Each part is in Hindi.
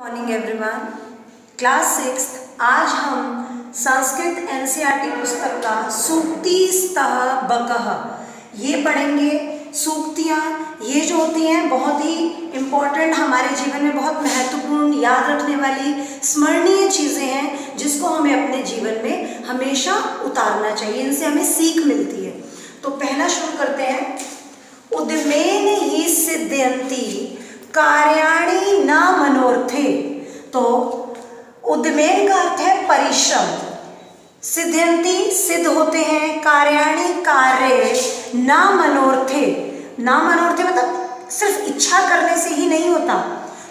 Morning everyone. क्लास 6 आज हम संस्कृत एनसीईआरटी पुस्तक का सूक्तिस्तः बकः ये पढ़ेंगे। सूक्तियाँ ये जो होती हैं बहुत ही इम्पोर्टेंट, हमारे जीवन में बहुत महत्वपूर्ण, याद रखने वाली, स्मरणीय चीज़ें हैं जिसको हमें अपने जीवन में हमेशा उतारना चाहिए। इनसे हमें सीख मिलती है। तो पहला शुरू करते हैं। उद्यमेन ही सिद्ध्यन्ति कार्याणि न मनोर्थे। तो उद्यमेन का अर्थ है परिश्रम, सिद्ध्यन्ति सिद्ध होते हैं, कार्याणि कार्य, न मनोर्थे। न मनोर्थे मतलब सिर्फ इच्छा करने से ही नहीं होता।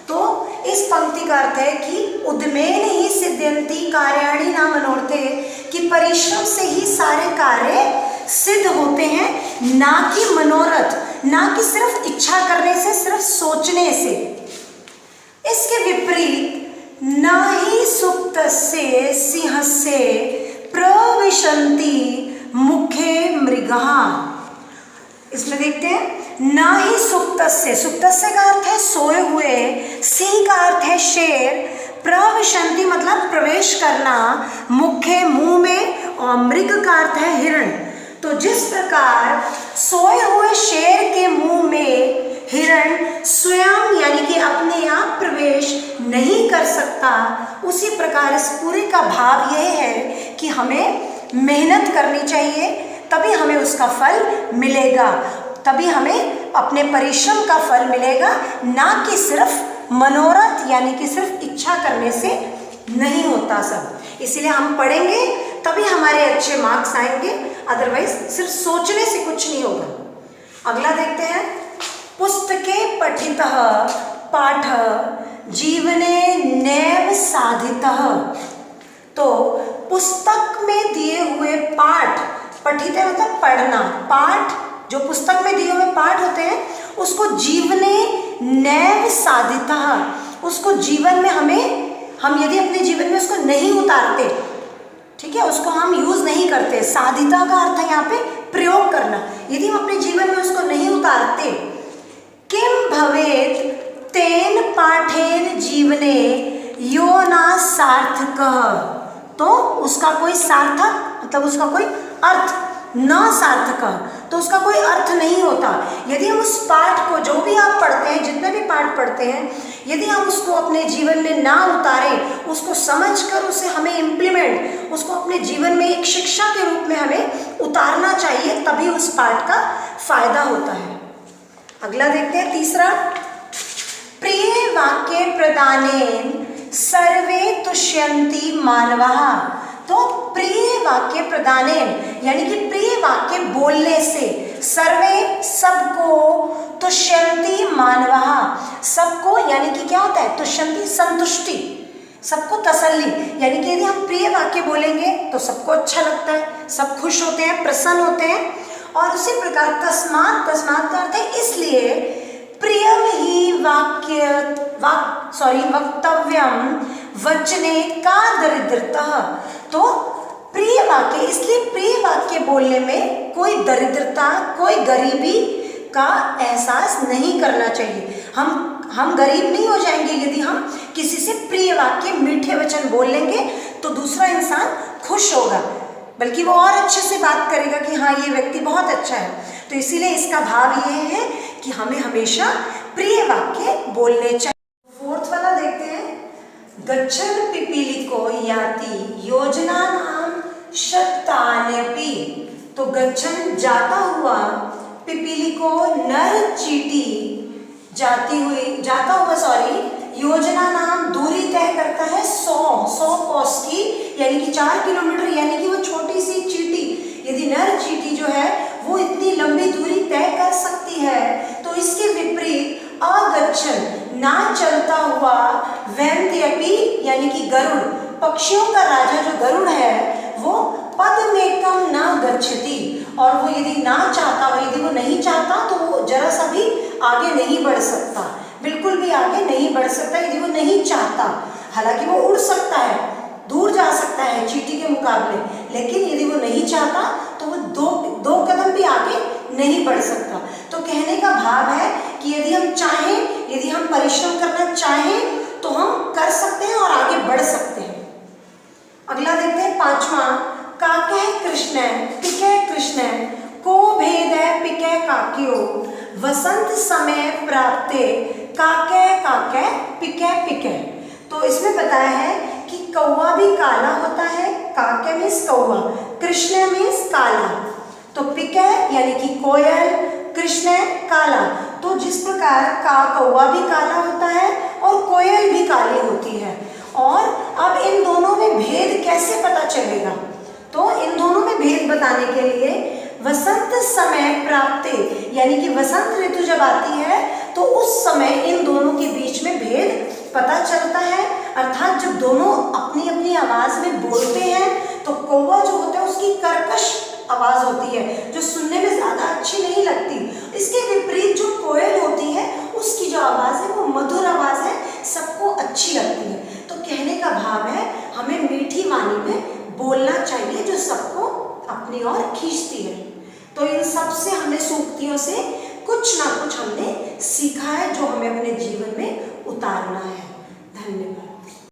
तो इस पंक्ति का अर्थ है कि उद्यमेन ही सिद्ध्यन्ति कार्याणि न मनोर्थे, कि परिश्रम से ही सारे कार्य सिद्ध होते हैं, ना कि मनोरथ, ना कि सिर्फ इच्छा करने से, सिर्फ सोचने से। इसके विपरीत न ही सुप्तस्य सिंहस्य प्रविशन्ति मुखे मृगाः। इसमें देखते हैं, न ही सुप्तस्य, सुप्तस्य का अर्थ है सोए हुए, सिंह का अर्थ है शेर, प्रविशन्ति मतलब प्रवेश करना, मुखे मुंह में, और मृग का अर्थ है हिरण। तो जिस प्रकार सोए हुए शेर के मुंह में हिरण स्वयं यानी कि अपने आप प्रवेश नहीं कर सकता, उसी प्रकार इस पूरे का भाव यह है कि हमें मेहनत करनी चाहिए, तभी हमें उसका फल मिलेगा, तभी हमें अपने परिश्रम का फल मिलेगा, ना कि सिर्फ मनोरथ यानी कि सिर्फ इच्छा करने से नहीं होता सब। इसीलिए हम पढ़ेंगे तभी हमारे अच्छे मार्क्स आएंगे, अदरवाइज सिर्फ सोचने से कुछ नहीं होगा। अगला देखते हैं। पुस्तके पठितः पाठ जीवने नैव साधितः। तो पुस्तक में दिए हुए पाठ, पठित है मतलब पढ़ना, पाठ जो पुस्तक में दिए हुए पाठ होते हैं उसको जीवने नैव साधितः, उसको जीवन में हम यदि अपने जीवन में उसको नहीं उतारते, ठीक है, उसको हम यूज नहीं करते, साधिता का अर्थ है यहाँ पे प्रयोग करना, यदि हम अपने जीवन में उसको नहीं उतारते, किम भवेत तेन पाठेन जीवने यो न सार्थकः। तो उसका कोई सार्थक मतलब उसका कोई अर्थ, न सार्थकः तो उसका कोई अर्थ नहीं होता। यदि हम उस पाठ को, जो भी आप पढ़ते हैं, जितने भी पाठ पढ़ते हैं, यदि हम उसको अपने जीवन में ना उतारें, उसको समझकर उसे हमें इम्प्लीमेंट, उसको अपने जीवन में एक शिक्षा के रूप में हमें उतारना चाहिए, तभी उस पाठ का फायदा होता है। अगला देखते हैं तीसरा। प्रिय वाक्य प्रदानेन सर्वे तुष्यन्ति मानवाः। तो प्रिय वाक्य प्रदानेन यानी कि प्रिय वाक्य बोलने से, सर्वे सबको, तुष्यन्ति मानवाः सबको यानी कि क्या होता है, तुष्यन्ति संतुष्टि, सबको तसल्ली, यानी कि यदि हम प्रिय वाक्य बोलेंगे तो सबको अच्छा लगता है, सब खुश होते हैं, प्रसन्न होते हैं। और उसी प्रकार तस्मात्, तस्मात् का अर्थ है इसलिए, प्रियम ही वक्तव्यम वचने का दरिद्रता। तो प्रिय वाक्य, इसलिए प्रिय वाक्य बोलने में कोई दरिद्रता, कोई गरीबी का एहसास नहीं करना चाहिए। हम गरीब नहीं हो जाएंगे यदि हम किसी से प्रिय वाक्य, मीठे वचन बोल लेंगे, तो दूसरा इंसान खुश होगा, बल्कि वो और अच्छे से बात करेगा कि हाँ ये व्यक्ति बहुत अच्छा है। तो इसीलिए इसका भाव ये है कि हमें हमेशा प्रिय वाक्य बोलने चाहिए। फोर्थ वाला देखते हैं। गच्छन् पिपीलिको याति योजनानां शतान्यपि। तो गच्छन् जाता हुआ, पिपीलिको नर चींटी जाता हुआ योजना नाम दूरी तय करता है 100 कोस की, यानी कि 4 किलोमीटर, यानी कि वो छोटी सी चींटी, यदि नर चींटी जो है वो इतनी लंबी दूरी तय कर सकती है, तो इसके विपरीत अगच्छन् ना चलता हुआ, वैन्त्यपि यानी कि गरुड़, पक्षियों का राजा जो गरुड़ है वो पदमेकं न गच्छति, और वो यदि ना चाहता हो, यदि वो नहीं चाहता तो वो जरा सा भी आगे नहीं बढ़ सकता, बिल्कुल भी आगे नहीं बढ़ सकता यदि वो नहीं चाहता। हालांकि वो उड़ सकता है, दूर जा सकता है चींटी के मुकाबले, लेकिन यदि वो नहीं चाहता तो वो दो कदम भी आगे नहीं बढ़ सकता। तो कहने का भाव है कि यदि हम चाहें, यदि हम परिश्रम करना चाहें तो हम कर काक्यो वसंत समय प्राप्ते काके काके पिके पिके। तो इसमें बताया है कि कौवा भी काला होता है, काके मीन्स कौवा, कृष्ण मीन्स काला, तो पिके यानी कि कोयल, कृष्ण काला। तो जिस प्रकार कौवा भी काला होता है और कोयल भी काली होती है, और अब इन दोनों में भेद कैसे पता चलेगा? तो इन दोनों में भेद बताने के लिए वसंत समय प्राप्ते यानी कि वसंत ऋतु जब आती है तो उस समय इन दोनों के बीच में भेद पता चलता है। अर्थात जब दोनों अपनी अपनी आवाज में बोलते हैं तो कौवा जो होता है उसकी कर्कश आवाज होती है जो सुनने में ज्यादा अच्छी नहीं लगती। इसके विपरीत जो कोयल होती है उसकी जो आवाज है वो मधुर आवाज है, सबको अच्छी लगती है। तो कहने का भाव है हमें मीठी वाणी में बोलना चाहिए जो सबको अपनी ओर खींचती है। तो इन सब से हमें सूक्तियों से कुछ ना कुछ हमने सीखा है जो हमें अपने जीवन में उतारना है। धन्यवाद।